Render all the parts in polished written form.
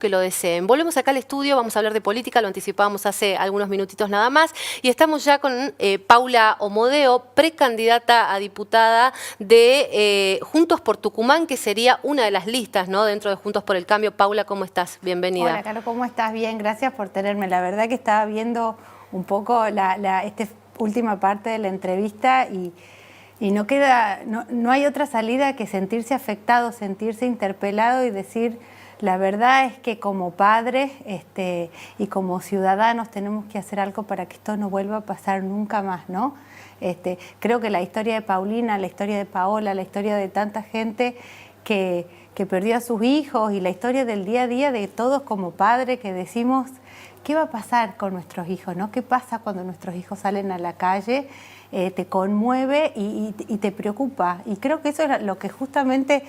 que lo deseen. Volvemos acá al estudio, vamos a hablar de política, lo anticipábamos hace algunos minutitos nada más, y estamos ya con Paula Omodeo, precandidata a diputada de Juntos por Tucumán, que sería una de las listas, ¿no?, dentro de Juntos por el Cambio. Paula, ¿cómo estás? Bienvenida. Hola, Caro, ¿cómo estás? Bien, gracias por tenerme. La verdad que estaba viendo un poco esta última parte de la entrevista y no hay otra salida que sentirse afectado, sentirse interpelado y decir: la verdad es que como padres y como ciudadanos tenemos que hacer algo para que esto no vuelva a pasar nunca más, ¿no? Creo que la historia de Paulina, la historia de Paola, la historia de tanta gente que perdió a sus hijos y la historia del día a día de todos como padres que decimos: ¿qué va a pasar con nuestros hijos, no? ¿Qué pasa cuando nuestros hijos salen a la calle? Te conmueve y te preocupa. Y creo que eso es lo que justamente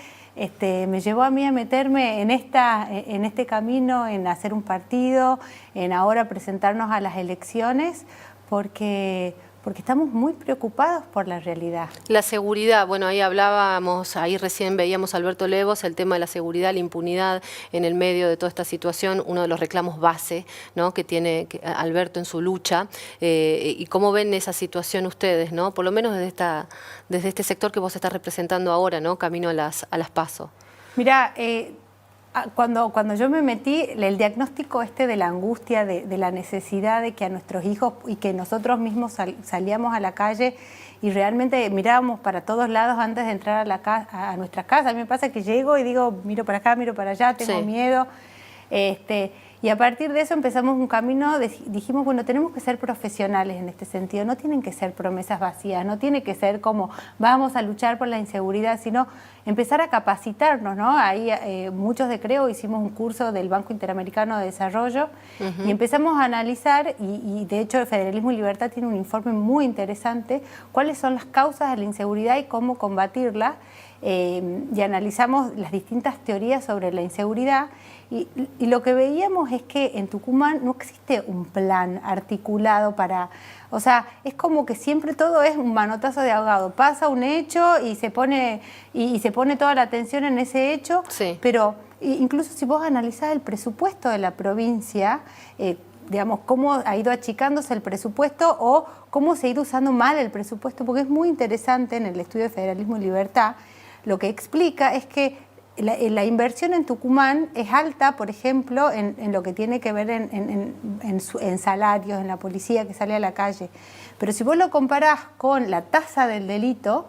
me llevó a mí a meterme en este camino, en hacer un partido, en ahora presentarnos a las elecciones, porque estamos muy preocupados por la realidad. La seguridad, bueno, ahí hablábamos, ahí recién veíamos a Alberto Levos, el tema de la seguridad, la impunidad en el medio de toda esta situación, uno de los reclamos base, ¿no?, que tiene Alberto en su lucha, y cómo ven esa situación ustedes, ¿no?, por lo menos desde este sector que vos estás representando ahora, ¿no?, camino a las PASO. Mira, cuando yo me metí, el diagnóstico de la angustia, de la necesidad de que a nuestros hijos y que nosotros mismos salíamos a la calle y realmente mirábamos para todos lados antes de entrar a nuestra casa. A mí me pasa que llego y digo: miro para acá, miro para allá, tengo miedo. Y a partir de eso empezamos un camino, dijimos: bueno, tenemos que ser profesionales en este sentido, no tienen que ser promesas vacías, no tiene que ser como vamos a luchar por la inseguridad, sino empezar a capacitarnos, ¿no? Ahí muchos de Creo hicimos un curso del Banco Interamericano de Desarrollo y empezamos a analizar, y de hecho el Federalismo y Libertad tiene un informe muy interesante, cuáles son las causas de la inseguridad y cómo combatirla, y analizamos las distintas teorías sobre la inseguridad. Y lo que veíamos es que en Tucumán no existe un plan articulado para... O sea, es como que siempre todo es un manotazo de ahogado. Pasa un hecho y se pone toda la atención en ese hecho, pero incluso si vos analizás el presupuesto de la provincia, digamos, cómo ha ido achicándose el presupuesto o cómo se ha ido usando mal el presupuesto, porque es muy interesante en el estudio de Federalismo y Libertad, lo que explica es que la inversión en Tucumán es alta, por ejemplo, en lo que tiene que ver en salarios, en la policía que sale a la calle. Pero si vos lo comparás con la tasa del delito,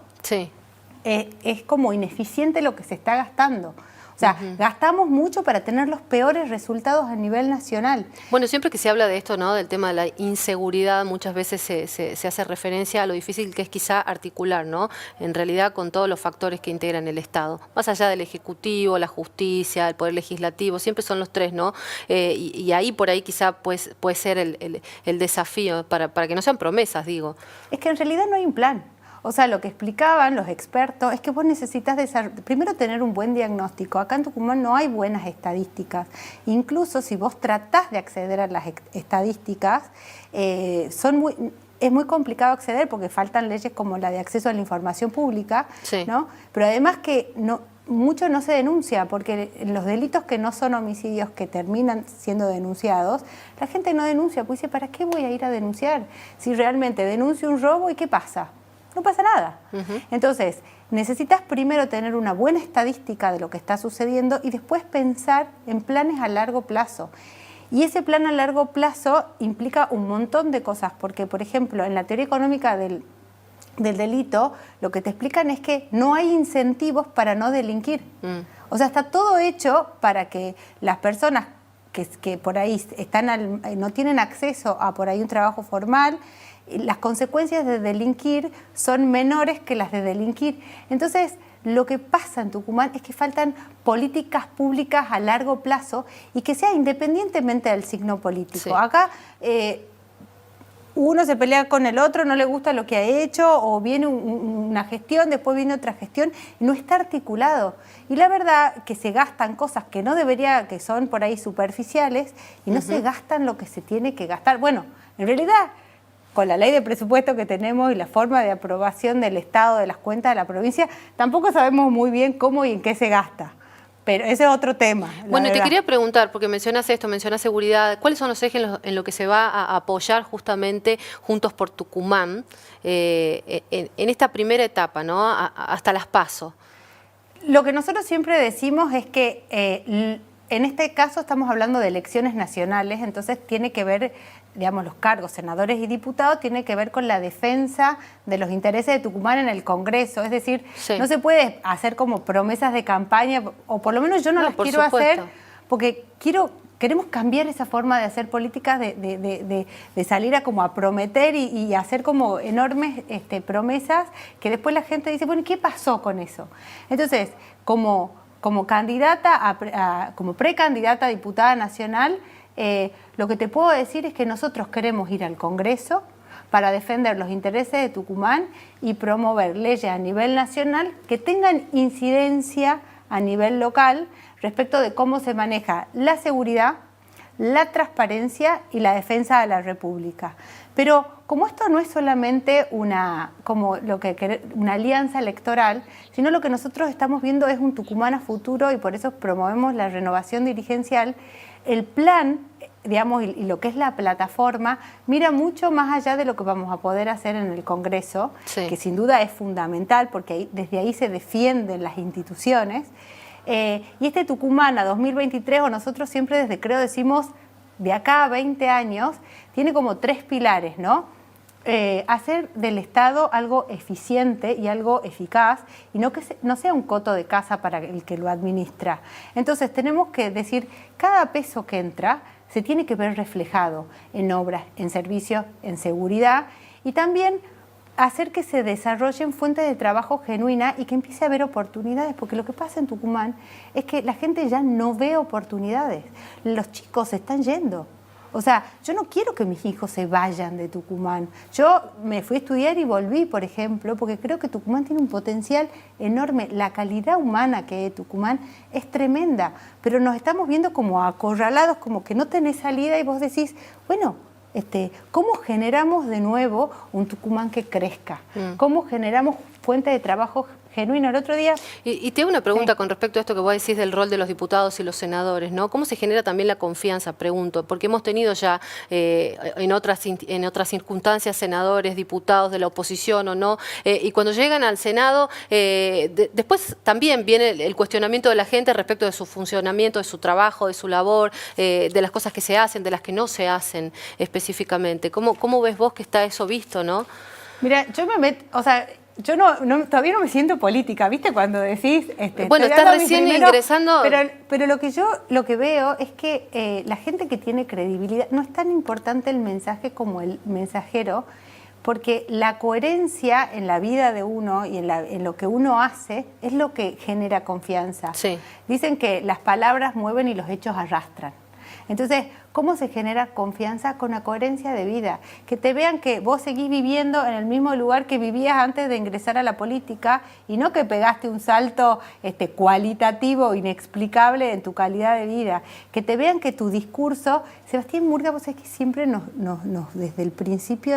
es como ineficiente lo que se está gastando. O sea, gastamos mucho para tener los peores resultados a nivel nacional. Bueno, siempre que se habla de esto, ¿no?, del tema de la inseguridad, muchas veces se hace referencia a lo difícil que es quizá articular, ¿no?, en realidad con todos los factores que integran el Estado. Más allá del Ejecutivo, la Justicia, el Poder Legislativo, siempre son los tres, ¿no? Y ahí por ahí quizá puede ser el desafío para que no sean promesas, digo. Es que en realidad no hay un plan. O sea, lo que explicaban los expertos es que vos necesitas primero tener un buen diagnóstico. Acá en Tucumán no hay buenas estadísticas. Incluso si vos tratás de acceder a las estadísticas, es muy complicado acceder porque faltan leyes como la de acceso a la información pública, ¿no? Pero además que mucho no se denuncia, porque los delitos que no son homicidios que terminan siendo denunciados, la gente no denuncia, pues dice: ¿para qué voy a ir a denunciar? Si realmente denuncio un robo, ¿y qué pasa? No pasa nada. Entonces, necesitas primero tener una buena estadística de lo que está sucediendo y después pensar en planes a largo plazo. Y ese plan a largo plazo implica un montón de cosas, porque, por ejemplo, en la teoría económica del delito, lo que te explican es que no hay incentivos para no delinquir. O sea, está todo hecho para que las personas que por ahí no tienen acceso a por ahí un trabajo formal, las consecuencias de delinquir son menores que las de delinquir. Entonces, lo que pasa en Tucumán es que faltan políticas públicas a largo plazo y que sea independientemente del signo político. Acá uno se pelea con el otro, no le gusta lo que ha hecho, o viene una gestión, después viene otra gestión, y no está articulado. Y la verdad que se gastan cosas que no debería, que son por ahí superficiales, y no se gastan lo que se tiene que gastar. Bueno, en realidad, con la ley de presupuesto que tenemos y la forma de aprobación del Estado de las cuentas de la provincia, tampoco sabemos muy bien cómo y en qué se gasta. pero ese es otro tema. Bueno, te quería preguntar, porque mencionas esto, mencionas seguridad, ¿cuáles son los ejes en lo que se va a apoyar justamente Juntos por Tucumán en esta primera etapa, ¿no? Hasta las PASO? Lo que nosotros siempre decimos es que en este caso estamos hablando de elecciones nacionales, entonces tiene que ver, digamos, los cargos, senadores y diputados, tiene que ver con la defensa de los intereses de Tucumán en el Congreso. Es decir, sí, no se puede hacer como promesas de campaña, o por lo menos yo no las quiero hacer, porque queremos cambiar esa forma de hacer políticas, de salir a como a prometer y hacer como enormes promesas que después la gente dice, bueno, ¿y qué pasó con eso? Entonces, como candidata, como precandidata a diputada nacional, lo que te puedo decir es que nosotros queremos ir al Congreso para defender los intereses de Tucumán y promover leyes a nivel nacional que tengan incidencia a nivel local respecto de cómo se maneja la seguridad, la transparencia y la defensa de la República. Pero como esto no es solamente una alianza electoral, sino lo que nosotros estamos viendo es un Tucumán a futuro y por eso promovemos la renovación dirigencial, el plan, digamos, y lo que es la plataforma, mira mucho más allá de lo que vamos a poder hacer en el Congreso, sí, que sin duda es fundamental porque desde ahí se defienden las instituciones. Y este Tucumán a 2023, o nosotros siempre desde Creo decimos, de acá a 20 años, tiene como 3 pilares, ¿no? Hacer del Estado algo eficiente y algo eficaz y no que no sea un coto de casa para el que lo administra. Entonces tenemos que decir, cada peso que entra se tiene que ver reflejado en obras, en servicios, en seguridad y también hacer que se desarrollen fuentes de trabajo genuinas y que empiece a haber oportunidades, porque lo que pasa en Tucumán es que la gente ya no ve oportunidades, los chicos se están yendo. O sea, yo no quiero que mis hijos se vayan de Tucumán. Yo me fui a estudiar y volví, por ejemplo, porque creo que Tucumán tiene un potencial enorme. La calidad humana que hay de Tucumán es tremenda, pero nos estamos viendo como acorralados, como que no tenés salida y vos decís, bueno, ¿cómo generamos de nuevo un Tucumán que crezca? ¿Cómo generamos fuentes de trabajo genuino? El otro día... Y te hago una pregunta, sí, con respecto a esto que vos decís del rol de los diputados y los senadores, ¿no? ¿Cómo se genera también la confianza? Pregunto, porque hemos tenido ya en otras circunstancias senadores, diputados de la oposición o no, y cuando llegan al Senado, después también viene el cuestionamiento de la gente respecto de su funcionamiento, de su trabajo, de su labor, de las cosas que se hacen, de las que no se hacen específicamente. ¿Cómo ves vos que está eso visto, no? Mira, yo me meto, o sea... Yo todavía no me siento política, ¿viste? Cuando decís... bueno, estás recién ingresando... Pero lo que veo es que la gente que tiene credibilidad, no es tan importante el mensaje como el mensajero, porque la coherencia en la vida de uno y en lo que uno hace es lo que genera confianza. Sí. Dicen que las palabras mueven y los hechos arrastran. Entonces, ¿cómo se genera confianza? Con la coherencia de vida. Que te vean que vos seguís viviendo en el mismo lugar que vivías antes de ingresar a la política y no que pegaste un salto cualitativo, inexplicable en tu calidad de vida. Que te vean que tu discurso... Sebastián Murga, vos sabés que siempre desde el principio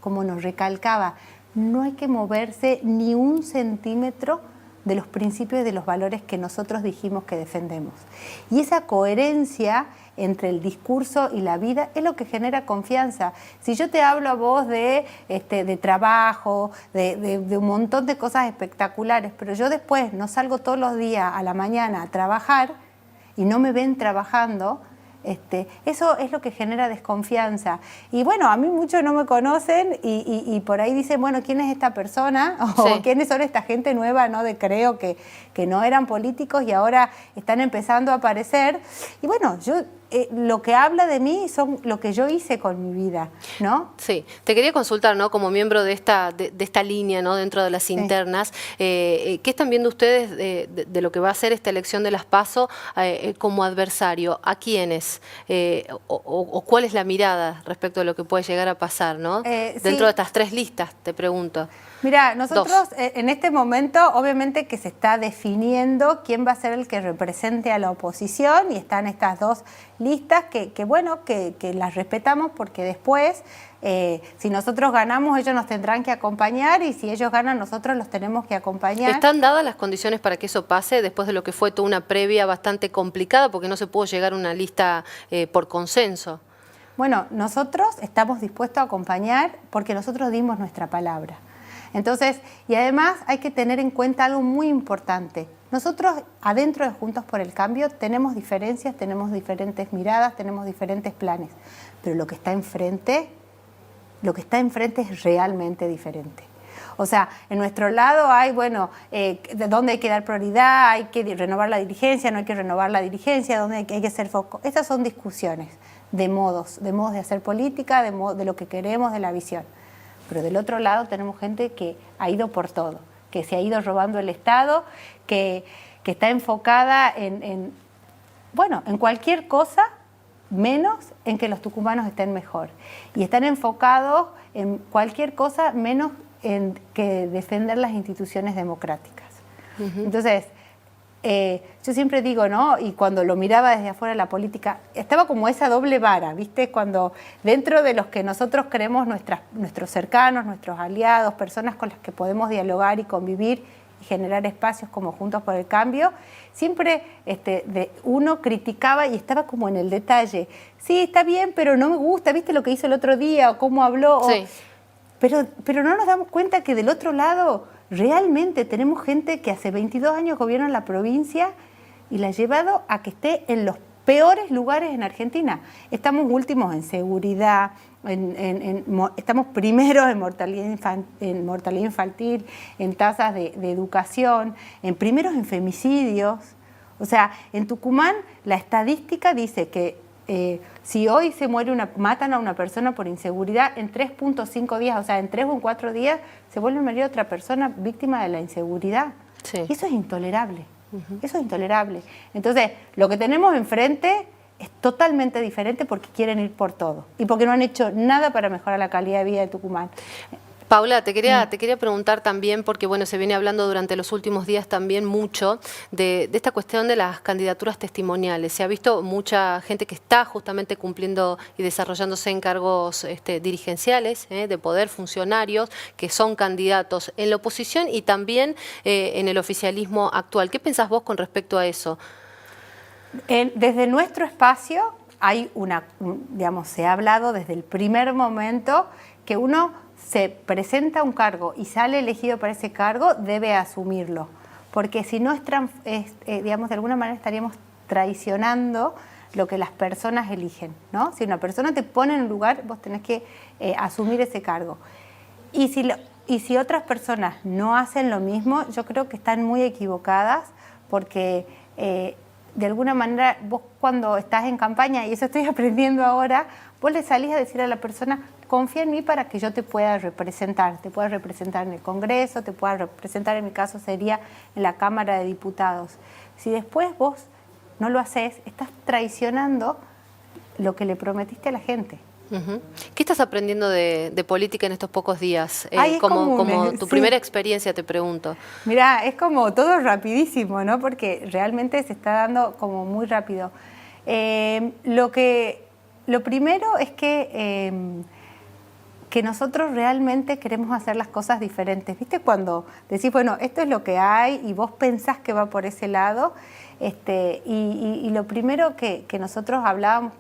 como nos recalcaba, no hay que moverse ni un centímetro de los principios y de los valores que nosotros dijimos que defendemos. Y esa coherencia entre el discurso y la vida es lo que genera confianza. Si yo te hablo a vos de trabajo, de un montón de cosas espectaculares, pero yo después no salgo todos los días a la mañana a trabajar y no me ven trabajando, eso es lo que genera desconfianza. Y bueno, a mí muchos no me conocen y por ahí dicen, bueno, ¿quién es esta persona? O sí, ¿quiénes son esta gente nueva, no de Creo que no eran políticos y ahora están empezando a aparecer? Y bueno, lo que habla de mí son lo que yo hice con mi vida, ¿no? Sí, te quería consultar, ¿no? Como miembro de esta línea, ¿no? Dentro de las internas, ¿qué están viendo ustedes de lo que va a ser esta elección de las PASO como adversario? ¿A quiénes? O ¿cuál es la mirada respecto a lo que puede llegar a pasar, ¿no? Dentro de estas 3 listas, te pregunto. Mira, nosotros en este momento, obviamente que se está definiendo quién va a ser el que represente a la oposición y están estas 2 listas bueno, que las respetamos porque después, si nosotros ganamos, ellos nos tendrán que acompañar y si ellos ganan, nosotros los tenemos que acompañar. ¿Están dadas las condiciones para que eso pase después de lo que fue toda una previa bastante complicada porque no se pudo llegar a una lista por consenso? Bueno, nosotros estamos dispuestos a acompañar porque nosotros dimos nuestra palabra. Entonces, y además hay que tener en cuenta algo muy importante. Nosotros, adentro de Juntos por el Cambio, tenemos diferencias, tenemos diferentes miradas, tenemos diferentes planes, pero lo que está enfrente es realmente diferente. O sea, en nuestro lado hay, bueno, de dónde hay que dar prioridad, hay que renovar la dirigencia, no hay que renovar la dirigencia, dónde hay que hacer foco. Estas son discusiones de modos de hacer política, de lo que queremos, de la visión. Pero del otro lado tenemos gente que ha ido por todo, que se ha ido robando el Estado, que está enfocada en cualquier cosa menos en que los tucumanos estén mejor. Y están enfocados en cualquier cosa menos en que defender las instituciones democráticas. Entonces, yo siempre digo, ¿no? Y cuando lo miraba desde afuera de la política, estaba como esa doble vara, ¿viste? Cuando dentro de los que nosotros creemos nuestros cercanos, nuestros aliados, personas con las que podemos dialogar y convivir y generar espacios como Juntos por el Cambio, siempre uno criticaba y estaba como en el detalle. Sí, está bien, pero no me gusta, ¿viste lo que hizo el otro día o cómo habló? Sí. Pero no nos damos cuenta que del otro lado realmente tenemos gente que hace 22 años gobierna la provincia y la ha llevado a que esté en los peores lugares en Argentina. Estamos últimos en seguridad, estamos primeros en mortalidad infantil, en tasas de educación, primeros en femicidios. O sea, en Tucumán la estadística dice que si hoy matan a una persona por inseguridad, en 3.5 días, o sea, en 3 o 4 días, se vuelve a morir otra persona víctima de la inseguridad. Sí. Y eso es intolerable. Eso es intolerable. Entonces, lo que tenemos enfrente es totalmente diferente porque quieren ir por todo y porque no han hecho nada para mejorar la calidad de vida de Tucumán. Paula, te quería preguntar también, porque bueno, se viene hablando durante los últimos días también mucho de esta cuestión de las candidaturas testimoniales. Se ha visto mucha gente que está justamente cumpliendo y desarrollándose en cargos dirigenciales, de poder, funcionarios, que son candidatos en la oposición y también en el oficialismo actual. ¿Qué pensás vos con respecto a eso? Desde nuestro espacio hay se ha hablado desde el primer momento que uno se presenta a un cargo y sale elegido para ese cargo, debe asumirlo. Porque si no, de alguna manera estaríamos traicionando lo que las personas eligen, ¿no? Si una persona te pone en un lugar, vos tenés que asumir ese cargo. Y si otras personas no hacen lo mismo, yo creo que están muy equivocadas porque de alguna manera vos cuando estás en campaña, y eso estoy aprendiendo ahora, vos le salís a decir a la persona, confía en mí para que yo te pueda representar en el Congreso, te pueda representar, en mi caso sería en la Cámara de Diputados. Si después vos no lo haces, estás traicionando lo que le prometiste a la gente. ¿Qué estás aprendiendo de política en estos pocos días? Como tu primera experiencia, te pregunto. Mirá, es como todo rapidísimo, ¿no? Porque realmente se está dando como muy rápido. Lo primero es que nosotros realmente queremos hacer las cosas diferentes. ¿Viste? Cuando decís, bueno, esto es lo que hay y vos pensás que va por ese lado. Y lo primero que nosotros hablábamos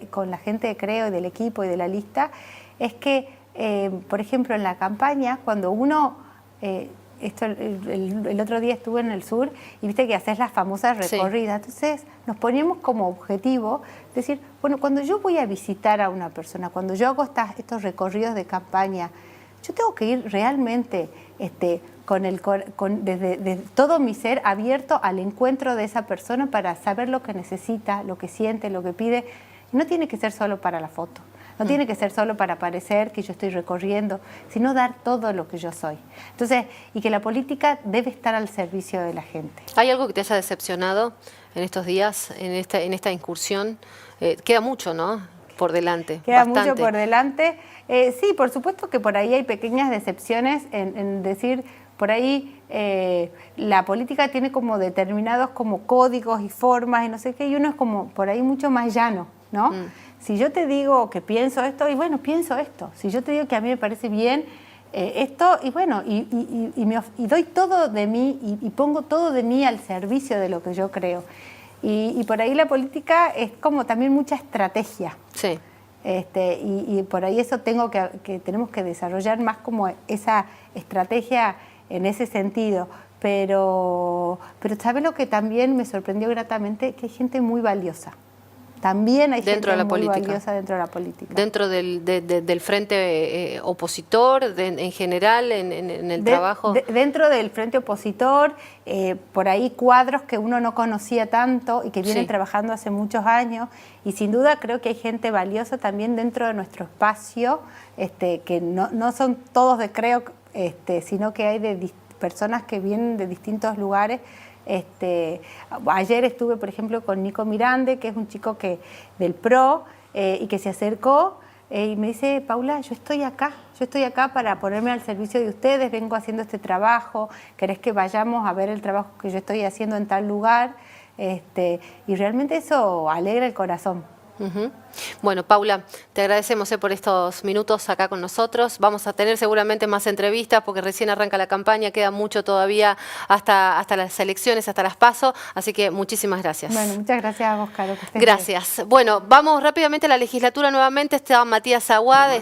con la gente de Creo y del equipo y de la lista es que, por ejemplo, en la campaña, cuando uno... el otro día estuve en el sur y viste que haces las famosas recorridas. Sí. Entonces nos poníamos como objetivo decir, bueno, cuando yo voy a visitar a una persona, cuando yo hago estos recorridos de campaña, yo tengo que ir realmente desde todo mi ser abierto al encuentro de esa persona para saber lo que necesita, lo que siente, lo que pide. No tiene que ser solo para la foto. No tiene que ser solo para parecer que yo estoy recorriendo, sino dar todo lo que yo soy. Entonces, y que la política debe estar al servicio de la gente. ¿Hay algo que te haya decepcionado en estos días, en esta incursión? Queda mucho, ¿no? Por delante. Queda mucho por delante. Sí, por supuesto que por ahí hay pequeñas decepciones en decir, por ahí la política tiene como determinados como códigos y formas y no sé qué, y uno es como por ahí mucho más llano, ¿no? Si yo te digo que pienso esto, y bueno, pienso esto. Si yo te digo que a mí me parece bien esto, y bueno, y doy todo de mí y pongo todo de mí al servicio de lo que yo creo. Y por ahí la política es como también mucha estrategia. Sí. Y por ahí eso tenemos que desarrollar más como esa estrategia en ese sentido. Pero ¿sabes lo que también me sorprendió gratamente? Que hay gente muy valiosa. También hay gente muy valiosa dentro de la política. Dentro del frente opositor, en general, en el trabajo. Dentro del frente opositor, por ahí cuadros que uno no conocía tanto y que vienen trabajando hace muchos años. Y sin duda creo que hay gente valiosa también dentro de nuestro espacio, que no son todos de Creo, sino que hay personas que vienen de distintos lugares. Ayer estuve, por ejemplo, con Nico Mirande, que es un chico del PRO y que se acercó y me dice: Paula, yo estoy acá para ponerme al servicio de ustedes, vengo haciendo este trabajo, ¿querés que vayamos a ver el trabajo que yo estoy haciendo en tal lugar? Y realmente eso alegra el corazón. Bueno, Paula, te agradecemos por estos minutos acá con nosotros. Vamos a tener seguramente más entrevistas porque recién arranca la campaña, queda mucho todavía hasta las elecciones, hasta las PASO, así que muchísimas gracias. Bueno, muchas gracias a vos, Caro. Gracias. Bueno, vamos rápidamente a la legislatura nuevamente. Está Matías Aguad.